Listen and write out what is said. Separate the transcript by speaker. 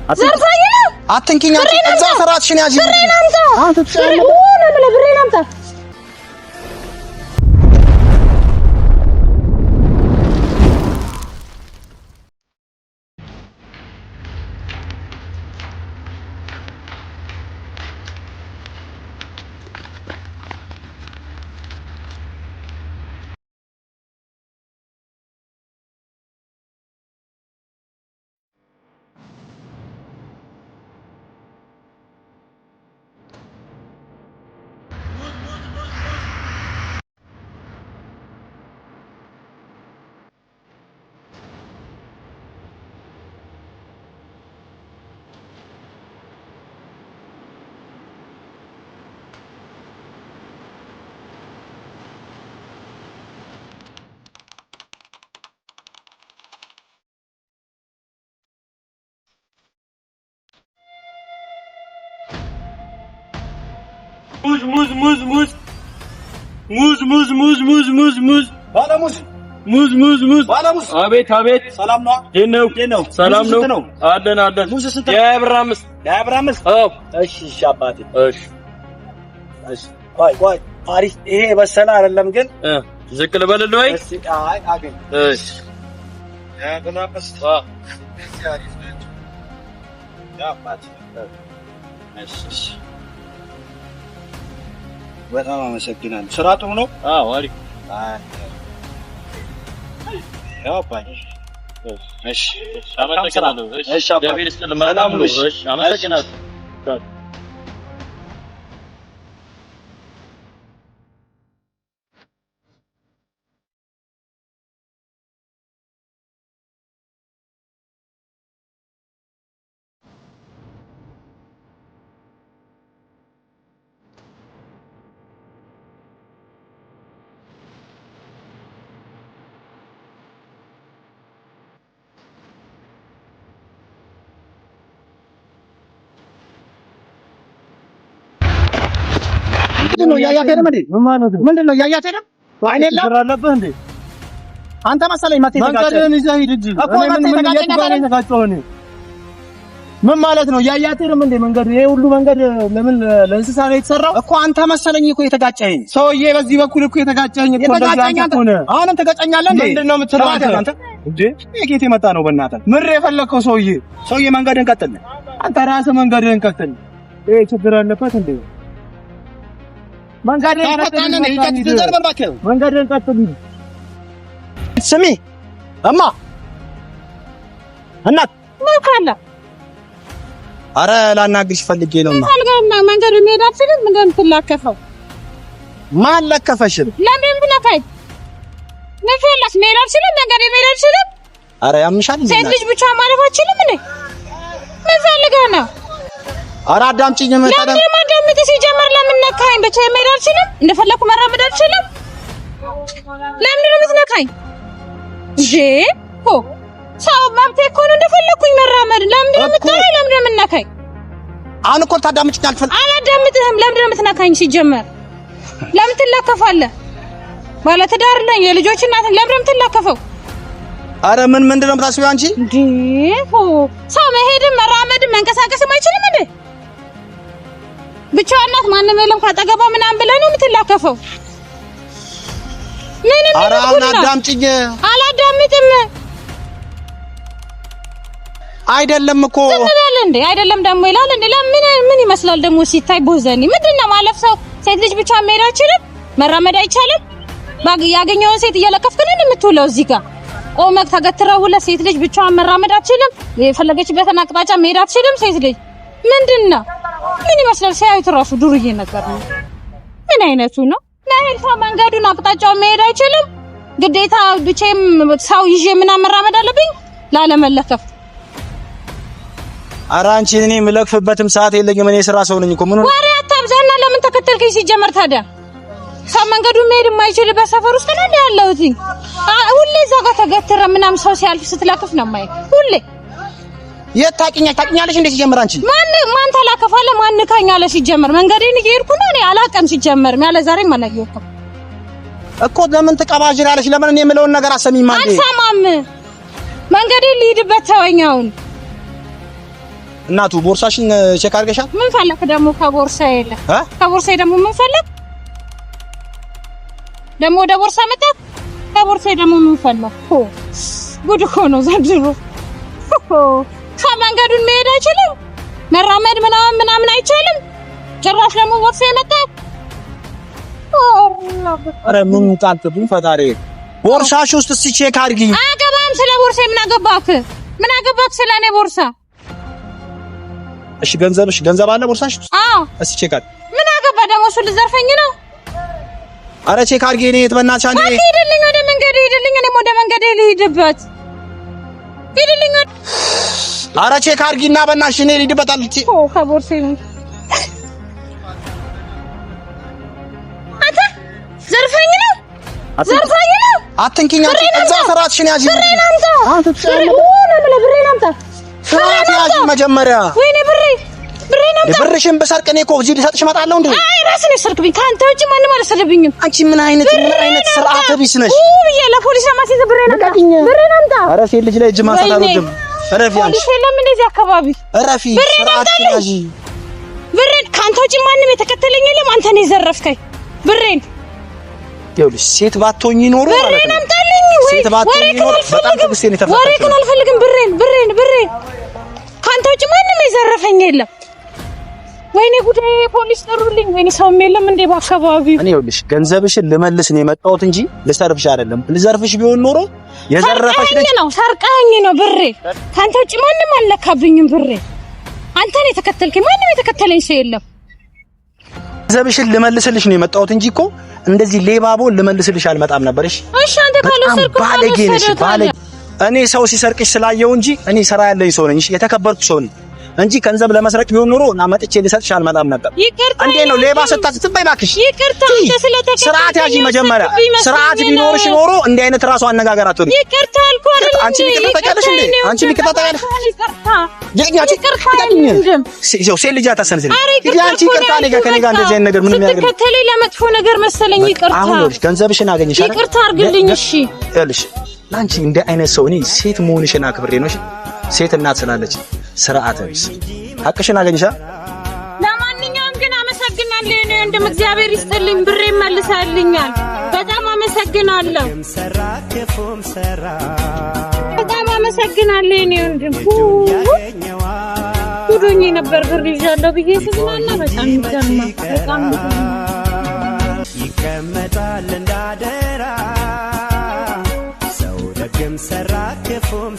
Speaker 1: ዘርፋኝ ነው
Speaker 2: አትንኪኝ አንቺ እዛ ሰራትሽን ያጂ
Speaker 1: አንተ ብሬን አምጣ
Speaker 3: ሙዝ ባለሙዝ አቤት ሰላም ነው ሰላም ነው አለን የብራምስ አዎ እሺ አባቴ እሺ ቆይ አሪፍ ይሄ በሰላ አይደለም ግን ዝቅ ልበልልህ ወይ እሺ አገኝ እሺ ያብራምስ ያ አባቴ እሺ በጣም አመሰግናለሁ። ስራ ጥሩ ነው? አዎ አሪፍ። ያው ባይ እሺ አመሰግናለሁ። እሺ ዳቪድ ሰላም ነው። እሺ አመሰግናለሁ።
Speaker 2: ምንድነው ያያቴንም እንዴ ምንድነው ያያቴንም አይኔላ አለብህ እንዴ አንተ መሰለኝ ማቴ ተጋጨኝ እዛ ሂድ እንጂ ምን ተጋጨኝ ምን ማለት ነው ያያቴንም እንዴ መንገዱ ይሄ ሁሉ መንገድ ለምን ለእንስሳ ነው የተሰራው እኮ አንተ መሰለኝ እኮ የተጋጨኝ ሰውዬ በዚህ በኩል እኮ የተጋጨኝ እኮ እንደዚህ ሆነ አሁንም ተጋጨኛለህ እንዴ ምንድነው የምትለው አንተ እንዴ የጌቴ መጣ ነው በእናትህ ምር የፈለከው ሰውዬ መንገድን ቀጥል አንተ ራስህ መንገድን ቀጥል ይሄ ችግር አለበት እንዴ መንገድን ቀጥል ስሚ እማ እናት
Speaker 1: ማካላ
Speaker 2: አረ ላናግርሽ ፈልጌ ነው
Speaker 1: መንገድ መሄድ አትችልም መንገድ ትላከፈው
Speaker 2: ማን ለከፈሽ
Speaker 1: ለምን ብለካይ ነፈላስ መሄድ አትችልም መንገድ መሄድ አትችልም
Speaker 2: አረ ያምሻል
Speaker 1: ሴት ልጅ ብቻ ማለፍ አትችልም እንዴ ምን ፈልገህ ነው
Speaker 2: አረ አዳምጪኝ መጣደ
Speaker 1: ለምን ሲጀመር ለምን ነካኝ ብቻ መሄድ አትችልም እንደፈለኩ መራመድ አትችልም ለምን ነው የምትነካኝ ሆ ሰው ማምቴ እኮ ነው እንደፈለኩኝ መራመድ ለምን ነው የምትነካኝ ለምን ነው የምትነካኝ
Speaker 2: አሁን እኮ ታዳምጪኝ
Speaker 1: አላዳምጥህም ለምን ነው የምትነካኝ ሲጀመር ለምን ትላከፋለህ ባለ ትዳር ነኝ የልጆች እናት ለምን ነው የምትላከፈው
Speaker 2: አረ ምንድነው የምታስቢው አንቺ
Speaker 1: ሆ ሰው መሄድም መራመድም መንቀሳቀስም አይችልም እንዴ ብቻ እናት ማንንም የለም ካጠገባ ምናምን ብለህ ነው የምትላከፈው
Speaker 2: አረ አሁን አዳምጪኝ
Speaker 1: አላዳምጥም
Speaker 2: አይደለም እኮ
Speaker 1: ምንድነው እንዴ አይደለም ደግሞ ይላል እንዴ ምን ይመስላል ደግሞ ሲታይ ቦዘኒ ምንድነው ማለፍ ሰው ሴት ልጅ ብቻ መሄድ አይችልም መራመድ አይቻልም ያገኘውን ሴት እየለከፍክ ነው የምትውለው እዚህ ጋር ቆመክ ተገትረው ለሴት ልጅ ብቻዋን መራመድ አትችልም የፈለገችበትን አቅጣጫ መሄድ አትችልም ሴት ልጅ ምንድነው ምን ይመስላል ሲያዩት ራሱ ዱርዬ ነገር ነው ምን አይነቱ ነው ለሄልታ መንገዱን አቅጣጫው መሄድ አይችልም ግዴታ ብቻም ሰው ይዤ ምን መራመድ አለብኝ ላለመለከፍ
Speaker 2: ኧረ አንቺ እኔ የምለክፍበትም ሰዓት የለኝም እኔ ስራ ሰው ነኝ እኮ ምን
Speaker 1: ወሬ አታብዛና ለምን ተከተልከኝ ሲጀመር ታዲያ ሰው መንገዱን መሄድ የማይችልበት ሰፈር ውስጥ ነው ያለሁት ሁሌ እዛ ጋር ተገትረ ምናምን ሰው ሲያልፍ ስትላከፍ ነው ማይ ሁሌ
Speaker 2: ታቂኛለሽ እንዴ ሲጀመር አንቺ
Speaker 1: ማን ተላከፋለ ማን ካኛለ ሲጀመር መንገዴን እየሄድኩ ነው እኔ አላቀም ሲጀመር ያለ ዛሬ ማናየውኩ
Speaker 2: እኮ ለምን ተቀባጅራለሽ ለምን እኔ የምለውን ነገር አሰሚም አንዴ
Speaker 1: አልሰማም መንገዴን ልሂድበት ተወኛውን
Speaker 2: እናቱ ቦርሳሽን ቼክ አድርገሻል?
Speaker 1: ምን ፈለክ ደግሞ ከቦርሳዬ የለ ከቦርሳዬ ደግሞ ምን ፈለክ ደግሞ ወደ ቦርሳ መጣ ከቦርሳዬ ደግሞ ምን ፈለክ ጉድ እኮ ነው ዘንድሮ ከመንገዱን መሄድ አይችልም መራመድ ምናምን አይችልም ጭራሽ ደግሞ ቦርሳዬ መጣ
Speaker 2: ኧረ ምን ታንተብኝ ፈጣሪ ቦርሳሽ ውስጥ እስኪ ቼክ አድርጊ
Speaker 1: አገባም ስለ ቦርሳዬ ምን አገባክ ስለኔ ቦርሳ
Speaker 2: እሺ ገንዘብ አለ ቦርሳሽ ውስጥ እስኪ ቼክ አድርጊ
Speaker 1: ምን አገባ ደግሞ እሱ ልዘርፈኝ ነው
Speaker 2: ኧረ ቼክ አድርጊ እኔ የተበናቻ ነኝ
Speaker 1: ሄድልኝ ወደ መንገድ ሄድልኝ እኔም ወደ መንገድ ልሂድበት ሄድልኝ
Speaker 2: ኧረ ቼክ አድርጊና በእናትሽ እኔ ልሂድበት አልኩት
Speaker 1: ከቦርሳዬ ዘርፈኝ ነው
Speaker 2: አትንኪኝ አንቺ እዛ ስራትሽን ያዢ
Speaker 1: አንተ ብሬን አምጣ
Speaker 2: ስራት ያዢ መጀመሪያ
Speaker 1: ወይኔ ብሬን አምጣ
Speaker 2: ብርሽን በሰርቅ እኔ እኮ እዚህ ልሰጥሽ እመጣለሁ እንዴ
Speaker 1: አይ ራስህ ነው ሰርክብኝ ካንተ ውጪ ማንም አልሰደብኝም
Speaker 2: አንቺ ምን አይነት ስርዓተ ቢስ ነሽ
Speaker 1: ለፖሊስ ለማስይዝ ብሬን አምጣ
Speaker 2: ኧረ ሴት ልጅ ላይ እጅ ማንሳት አልወድም እረፊ አንቺ
Speaker 1: ፖሊስ የለም እንደዚህ አካባቢ
Speaker 2: እረፊ ስርዓትሽን ያዢ
Speaker 1: ብሬን ካንተ ውጪ ማንም የተከተለኝ የለም አንተ ነህ የዘረፍከኝ ብሬን
Speaker 2: ይኸውልሽ ሴት ባትሆኚ ኖሮ ማለት ነው ሴት ባትሆኚ ኖሮ በጣም ትግስቴን የተፈታች
Speaker 1: ወሬ ግን አልፈልግም ብሬን ካንተ ውጪ ማንም የዘረፈኝ የለም ወይኔ ጉዴ ፖሊስ ጠሩልኝ ወይኔ ሰውም የለም እንዴ በአካባቢው
Speaker 2: እኔ ይኸውልሽ ገንዘብሽን ልመልስ ነው የመጣሁት እንጂ ልሰርፍሽ አይደለም ልዘርፍሽ ቢሆን ኖሮ የዘረፈሽ
Speaker 1: ሰርቀኸኝ ነው ብሬ ካንተ ውጪ ማንም አልነካብኝም ብሬ አንተ ነህ የተከተልከኝ ማንም የተከተለኝ ሰው የለም
Speaker 2: ገንዘብሽን ልመልስልሽ ነው የመጣሁት እንጂ እኮ እንደዚህ ሌባቦን ልመልስልሽ አልመጣም ነበር እሺ
Speaker 1: አንተ ካልወሰድኩ
Speaker 2: ባለጌ ነሽ ባለጌ እኔ ሰው ሲሰርቅሽ ስላየው እንጂ እኔ ስራ ያለኝ ሰው ነኝ የተከበርኩ ሰው ነኝ እንጂ ገንዘብ ለመስረቅ ቢሆን ኖሮ እና መጥቼ ልሰጥሽ አልመጣም ነበር እንዴ ነው ሌባ ስታስጥበይ ባክሽ
Speaker 1: ይቅርታ አንተ ስለተከተልከኝ
Speaker 2: ስርዓት ያዢ መጀመሪያ ስርዓት ቢኖርሽ ኖሮ እንዲህ አይነት ራሱ አነጋገር አትሆንም
Speaker 1: ይቅርታ አልኩ አይደል
Speaker 2: አንቺ ልትቀጣጣለሽ እንዴ አንቺ ልትቀጣጣለሽ ሴት ልጅ አታሰንዝሪ አንቺ ይቅርታ እኔ ጋር ከኔ ጋር እንደዚህ አይነት ነገር ምንም ያደርግ
Speaker 1: ስትከተለኝ ለመጥፎ ነገር መሰለኝ ይቅርታ
Speaker 2: አሁን ነው ገንዘብሽን አገኘሽ አይደል
Speaker 1: ይቅርታ አድርግልኝ እሺ
Speaker 2: ይኸውልሽ ላንቺ እንደ አይነት ሰው እኔ ሴት መሆንሽን አክብሬ ነው እሺ ሴት እናት ስላለች ስርዓት ቢስ ሀቅሽን አገኘሻ
Speaker 1: ለማንኛውም ግን አመሰግናለሁ እኔ እንደም እግዚአብሔር ይስጥልኝ ብሬ መልሳልኛል በጣም አመሰግናለሁ በጣም አመሰግናለሁ እኔ እንደም ሁሉኝ ነበር ብር ይዣለሁ ብዬ ስዝናና በጣም ይገርማ በጣም
Speaker 4: ይከመጣል እንዳደራ ሰው ደግም ሰራ ክፉም